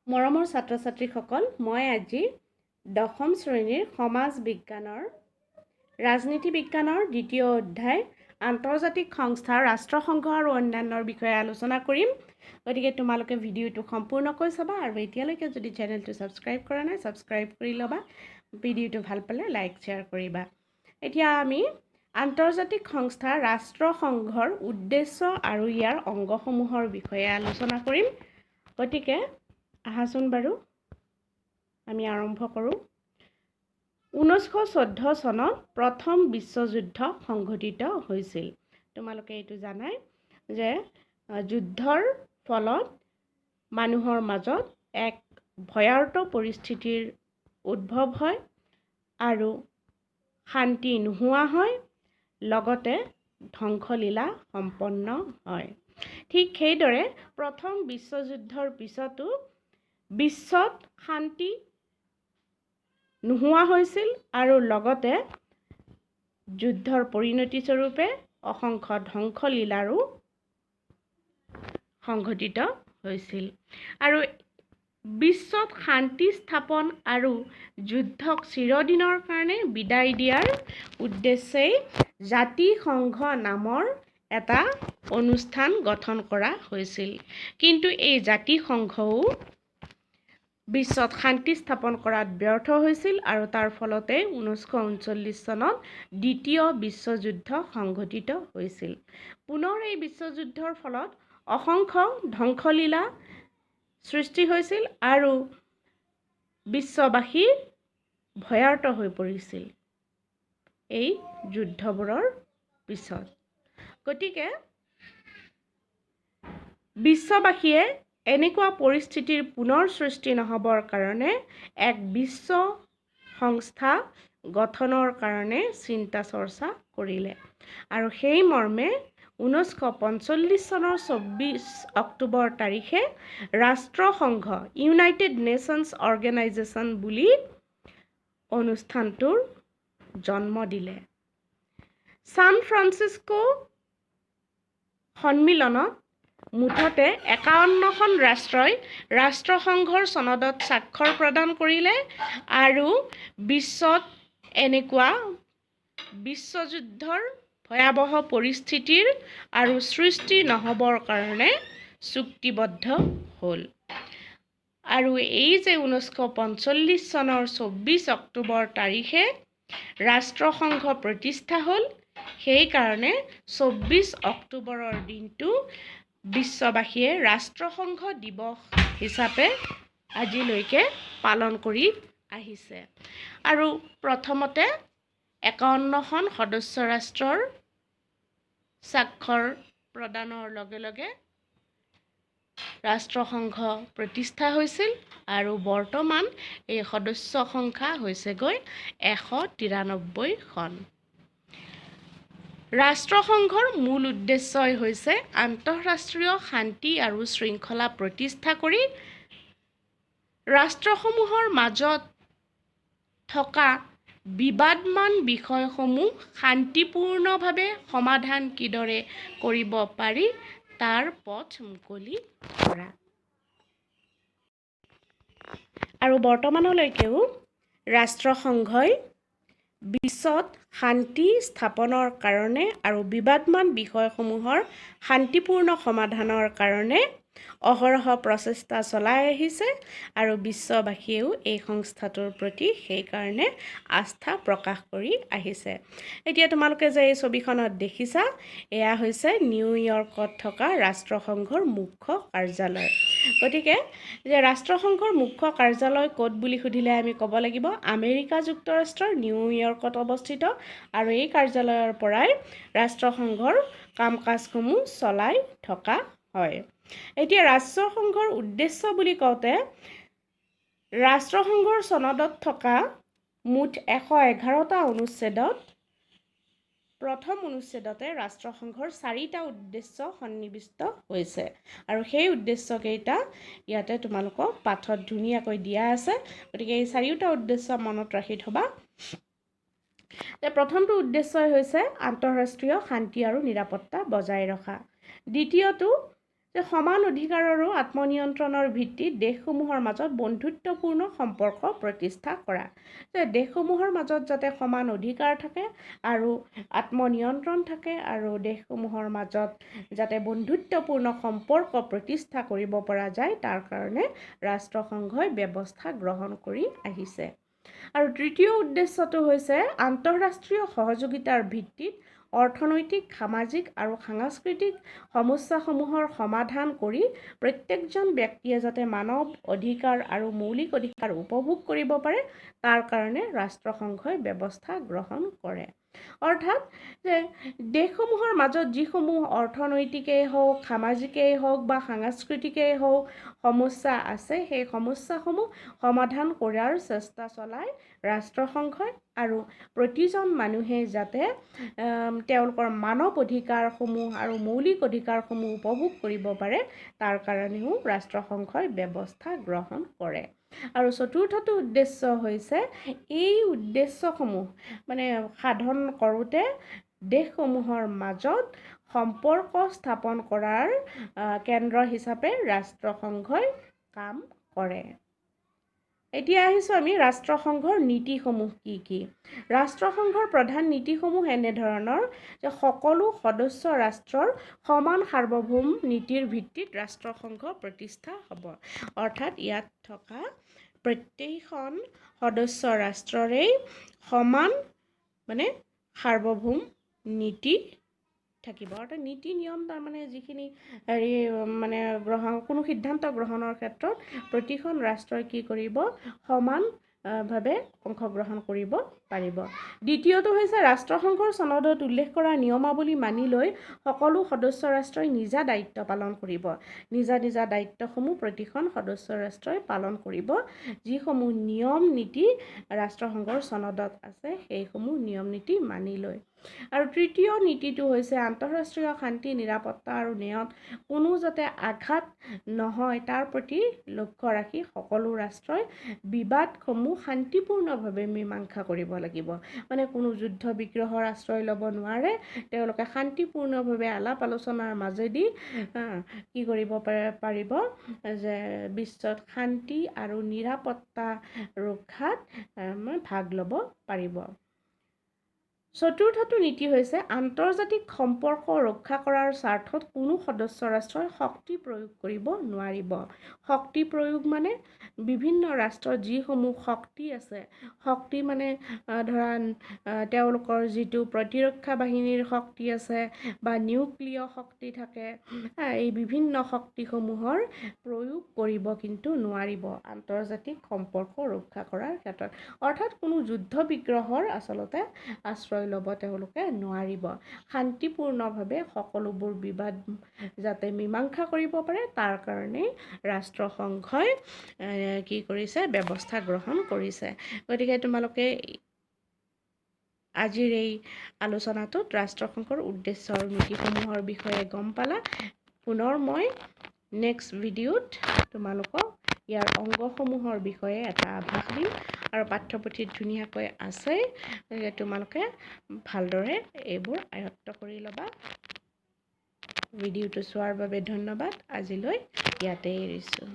মৰমৰ ছাত্ৰ ছাত্ৰীসকল, মই আজি দশম শ্ৰেণীৰ সমাজ বিজ্ঞানৰ ৰাজনীতি বিজ্ঞানৰ দ্বিতীয় অধ্যায় আন্তৰ্জাতিক সংস্থা ৰাষ্ট্ৰসংঘ আৰু অন্যান্যৰ বিষয়ে আলোচনা কৰিম। গতিকে তোমালোকে ভিডিঅ'টো সম্পূৰ্ণকৈ চাবা আৰু এতিয়ালৈকে যদি চেনেলটো ছাবস্ক্ৰাইব কৰা নাই ছাবস্ক্ৰাইব কৰি ল'বা। ভিডিঅ'টো ভাল পালে লাইক শ্বেয়াৰ কৰিবা। এতিয়া আমি আন্তৰ্জাতিক সংস্থা ৰাষ্ট্ৰসংঘৰ উদ্দেশ্য আৰু ইয়াৰ অংগসমূহৰ বিষয়ে আলোচনা কৰিম। গতিকে আহাচোন বাৰু আমি আৰম্ভ কৰোঁ। 1914 চনত প্ৰথম বিশ্বযুদ্ধ সংঘটিত হৈছিল। তোমালোকে এইটো জানাই যে যুদ্ধৰ ফলত মানুহৰ মাজত এক ভয়াৰ্ত পৰিস্থিতিৰ উদ্ভৱ হয় আৰু শান্তি নোহোৱা হয়, লগতে ধ্বংসলীলা সম্পন্ন হয়। ঠিক সেইদৰে প্ৰথম বিশ্বযুদ্ধৰ পিছতো বিশ্বত শান্তি নোহোৱা হৈছিল আৰু লগতে যুদ্ধৰ পৰিণতিস্বৰূপে অসংখ্য ধ্বংসলীলাৰো সংঘটিত হৈছিল। আৰু বিশ্বত শান্তি স্থাপন আৰু যুদ্ধক চিৰদিনৰ কাৰণে বিদায় দিয়াৰ উদ্দেশ্যেই জাতিসংঘ নামৰ এটা অনুষ্ঠান গঠন কৰা হৈছিল। কিন্তু এই জাতিসংঘও বিশ্বত শান্তি স্থাপন কৰাত ব্যৰ্থ হৈছিল আৰু তাৰ ফলতে 1939 চনত দ্বিতীয় বিশ্বযুদ্ধ সংঘটিত হৈছিল। পুনৰ এই বিশ্বযুদ্ধৰ ফলত অসংখ্য ধ্বংসলীলা সৃষ্টি হৈছিল আৰু বিশ্ববাসী ভয়াৰ্ত হৈ পৰিছিল এই যুদ্ধবোৰৰ পিছত। গতিকে বিশ্ববাসীয়ে এনেকুৱা পৰিস্থিতিৰ পুনৰ সৃষ্টি নহবৰ কাৰণে এক বিশ্ব সংস্থা গঠনৰ কাৰণে চিন্তা চৰ্চা কৰিলে আৰু সেই মৰ্মে 1945 চনৰ 24 অক্টোবৰ তাৰিখে ৰাষ্ট্ৰসংঘ ইউনাইটেড নেশ্যনছ অৰ্গেনাইজেশ্যন বুলি অনুষ্ঠানটোৰ জন্ম দিলে। ছান ফ্ৰান্সিস্কো সন্মিলনত মুঠতে 51খন ৰাষ্ট্ৰই ৰাষ্ট্ৰসংঘৰ চনদত স্বাক্ষৰ প্ৰদান কৰিলে আৰু বিশ্বত এনেকুৱা বিশ্বযুদ্ধৰ ভয়াৱহ পৰিস্থিতিৰ আৰু সৃষ্টি নহবৰ কাৰণে চুক্তিবদ্ধ হ'ল। আৰু এই যে 1945 চনৰ 24 অক্টোবৰ তাৰিখে ৰাষ্ট্ৰসংঘ প্ৰতিষ্ঠা হ'ল, সেইকাৰণে 24 অক্টোবৰৰ দিনটো বিশ্ববাসীয়ে ৰাষ্ট্ৰসংঘ দিৱস হিচাপে আজিলৈকে পালন কৰি আহিছে। আৰু প্ৰথমতে 51খন সদস্য ৰাষ্ট্ৰৰ স্বাক্ষৰ প্ৰদানৰ লগে লগে ৰাষ্ট্ৰসংঘ প্ৰতিষ্ঠা হৈছিল আৰু বৰ্তমান এই সদস্য সংখ্যা হৈছেগৈ 193খন। ৰাষ্ট্ৰসংঘৰ মূল উদ্দেশ্যই হৈছে আন্তঃৰাষ্ট্ৰীয় শান্তি আৰু শৃংখলা প্ৰতিষ্ঠা কৰি ৰাষ্ট্ৰসমূহৰ মাজত থকা বিবাদমান বিষয়সমূহ শান্তিপূৰ্ণভাৱে সমাধান কিদৰে কৰিব পাৰি তাৰ পথ মুকলি কৰা। আৰু বৰ্তমানলৈকেও ৰাষ্ট্ৰসংঘই বিশ্বত শান্তি স্থাপনৰ কাৰণে আৰু বিবাদমান বিষয়সমূহৰ শান্তিপূৰ্ণ সমাধানৰ কাৰণে অহৰহ প্ৰচেষ্টা চলাই আহিছে আৰু বিশ্ববাসীয়েও এই সংস্থাটোৰ প্ৰতি সেইকাৰণে আস্থা প্ৰকাশ কৰি আহিছে। এতিয়া তোমালোকে যে এই ছবিখনত দেখিছা, এয়া হৈছে নিউয়ৰ্কত থকা ৰাষ্ট্ৰসংঘৰ মুখ্য কাৰ্যালয়। গতিকে যে ৰাষ্ট্ৰসংঘৰ মুখ্য কাৰ্যালয় ক'ত বুলি সুধিলে আমি ক'ব লাগিব আমেৰিকা যুক্তৰাষ্ট্ৰৰ নিউয়ৰ্কত অৱস্থিত আৰু এই কাৰ্যালয়ৰ পৰাই ৰাষ্ট্ৰসংঘৰ কাম কাজসমূহ চলাই থকা হয়। এতিয়া ৰাষ্ট্ৰসংঘৰ উদ্দেশ্য বুলি কওঁতে ৰাষ্ট্ৰসংঘৰ চনদত থকা মুঠ 111টা অনুচ্ছেদত প্ৰথম অনুচ্ছেদতে ৰাষ্ট্ৰসংঘৰ 4টা উদ্দেশ্য সন্নিৱিষ্ট হৈছে আৰু সেই উদ্দেশ্যকেইটা ইয়াতে তোমালোকক পাঠত ধুনীয়াকৈ দিয়া আছে। গতিকে এই 4টা উদ্দেশ্য মনত ৰাখি থবা। প্ৰথমটো উদ্দেশ্যই হৈছে আন্তঃৰাষ্ট্ৰীয় শান্তি আৰু নিৰাপত্তা বজাই ৰখা। দ্বিতীয়টো যে সমান অধিকাৰ আৰু আত্মনিয়ন্ত্ৰণৰ ভিত্তিত দেশসমূহৰ মাজত বন্ধুত্বপূৰ্ণ সম্পৰ্ক প্ৰতিষ্ঠা কৰা। যে দেশসমূহৰ মাজত যাতে সমান অধিকাৰ থাকে আৰু আত্মনিয়ন্ত্ৰণ থাকে আৰু দেশসমূহৰ মাজত যাতে বন্ধুত্বপূৰ্ণ সম্পৰ্ক প্ৰতিষ্ঠা কৰিব পৰা যায় তাৰ কাৰণে ৰাষ্ট্ৰসংঘই ব্যৱস্থা গ্ৰহণ কৰি আহিছে। আৰু তৃতীয় উদ্দেশ্যটো হৈছে আন্তঃৰাষ্ট্ৰীয় সহযোগিতাৰ ভিত্তিত অৰ্থনৈতিক, সামাজিক আৰু সাংস্কৃতিক সমস্যাসমূহৰ সমাধান কৰি প্ৰত্যেকজন ব্যক্তিয়ে যাতে মানৱ অধিকাৰ আৰু মৌলিক অধিকাৰ উপভোগ কৰিব পাৰে তাৰ কাৰণে ৰাষ্ট্ৰসংঘই ব্যৱস্থা গ্ৰহণ কৰে। অৰ্থাৎ যে দেশসমূহৰ মাজত যিসমূহ অৰ্থনৈতিকেই হওক, সামাজিকেই হওক বা সাংস্কৃতিকেই হওক সমস্যা আছে সেই সমস্যাসমূহ সমাধান কৰাৰ চেষ্টা চলায় ৰাষ্ট্ৰসংঘই আৰু প্ৰতিজন মানুহে যাতে তেওঁলোকৰ মানৱ অধিকাৰসমূহ আৰু মৌলিক অধিকাৰসমূহ উপভোগ কৰিব পাৰে তাৰ কাৰণেও ৰাষ্ট্ৰসংঘই ব্যৱস্থা গ্ৰহণ কৰে। আৰু চতুৰ্থটো উদ্দেশ্য হৈছে এই উদ্দেশ্যসমূহ সাধন কৰোঁতে দেশসমূহৰ মাজত সম্পৰ্ক স্থাপন কৰাৰ কেন্দ্ৰ হিচাপে ৰাষ্ট্ৰসংঘই কাম কৰে। এতিয়া আহিছোঁ আমি ৰাষ্ট্ৰসংঘৰ নীতিসমূহ কি কি। ৰাষ্ট্ৰসংঘৰ প্ৰধান নীতিসমূহ এনেধৰণৰ যে সকলো সদস্য ৰাষ্ট্ৰৰ সমান সাৰ্বভৌম নীতিৰ ভিত্তিত ৰাষ্ট্ৰসংঘ প্ৰতিষ্ঠা হ'ব। অৰ্থাৎ ইয়াত থকা প্ৰত্যেকখন সদস্য ৰাষ্ট্ৰৰেই সমান সাৰ্বভৌম নীতি থাকিব। অৰ্থাৎ নীতি নিয়ম যিখিনি কোনো সিদ্ধান্ত গ্ৰহণৰ ক্ষেত্ৰত প্ৰতিখন ৰাষ্ট্ৰই কি কৰিব সমানভাৱে অংশগ্ৰহণ কৰিব পাৰিব। দ্বিতীয়টো হৈছে ৰাষ্ট্ৰসংঘৰ চনদত উল্লেখ কৰা নিয়মাৱলী মানি লৈ সকলো সদস্য ৰাষ্ট্ৰই নিজা দায়িত্ব পালন কৰিব। নিজা দায়িত্বসমূহ প্ৰতিখন সদস্য ৰাষ্ট্ৰই পালন কৰিব। যিসমূহ নিয়ম নীতি ৰাষ্ট্ৰসংঘৰ চনদত আছে সেইসমূহ নিয়ম নীতি মানি লৈ। আৰু তৃতীয় নীতিটো হৈছে আন্তঃৰাষ্ট্ৰীয় শান্তি, নিৰাপত্তা আৰু ন্যায়ত কোনো যাতে আঘাত নহয় তাৰ প্ৰতি লক্ষ্য ৰাখি সকলো ৰাষ্ট্ৰই বিবাদসমূহ শান্তিপূৰ্ণভাৱে মীমাংসা কৰিব লাগিব। কোনো যুদ্ধ বিগ্ৰহৰ আশ্ৰয় ল'ব নোৱাৰে। তেওঁলোকে শান্তিপূৰ্ণভাৱে আলাপ আলোচনাৰ মাজেদি কি কৰিব পাৰিব যে বিশ্বত শান্তি আৰু নিৰাপত্তা ৰক্ষাত ভাগ ল'ব পাৰিব। চতুৰ্থটো নীতি হৈছে আন্তৰ্জাতিক সম্পৰ্ক ৰক্ষা কৰাৰ স্বাৰ্থত কোনো সদস্য ৰাষ্ট্ৰই শক্তি প্ৰয়োগ কৰিব নোৱাৰিব। শক্তি প্ৰয়োগ বিভিন্ন ৰাষ্ট্ৰৰ যিসমূহ শক্তি আছে, শক্তি ধৰা তেওঁলোকৰ যিটো প্ৰতিৰক্ষা বাহিনীৰ শক্তি আছে বা নিউক্লিয় শক্তি থাকে, এই বিভিন্ন শক্তিসমূহৰ প্ৰয়োগ কৰিব কিন্তু নোৱাৰিব আন্তৰ্জাতিক সম্পৰ্ক ৰক্ষা কৰাৰ ক্ষেত্ৰত। অৰ্থাৎ কোনো যুদ্ধ বিগ্ৰহৰ আচলতে আশ্ৰয় ল'ব তেওঁলোকে নোৱাৰিব। শান্তিপূৰ্ণভাৱে সকলোবোৰ বিবাদ যাতে মীমাংসা কৰিব পাৰে তাৰ কাৰণেই ৰাষ্ট্ৰসংঘই কি কৰিছে ব্যৱস্থা গ্ৰহণ কৰিছে। গতিকে তোমালোকে আজিৰ এই আলোচনাটোত ৰাষ্ট্ৰসংঘৰ উদ্দেশ্য আৰু নীতিসমূহৰ বিষয়ে গম পালা। পুনৰ মই নেক্সট ভিডিঅ'ত তোমালোকক ইয়াৰ অংগসমূহৰ বিষয়ে এটা আভাস দিম আৰু পাঠ্যপুথিত ধুনীয়াকৈ আছে। তোমালোকে ভালদৰে এইবোৰ আয়ত্ত কৰি ল'বা। ভিডিঅ'টো চোৱাৰ বাবে ধন্যবাদ। আজিলৈ ইয়াতে এৰিছোঁ।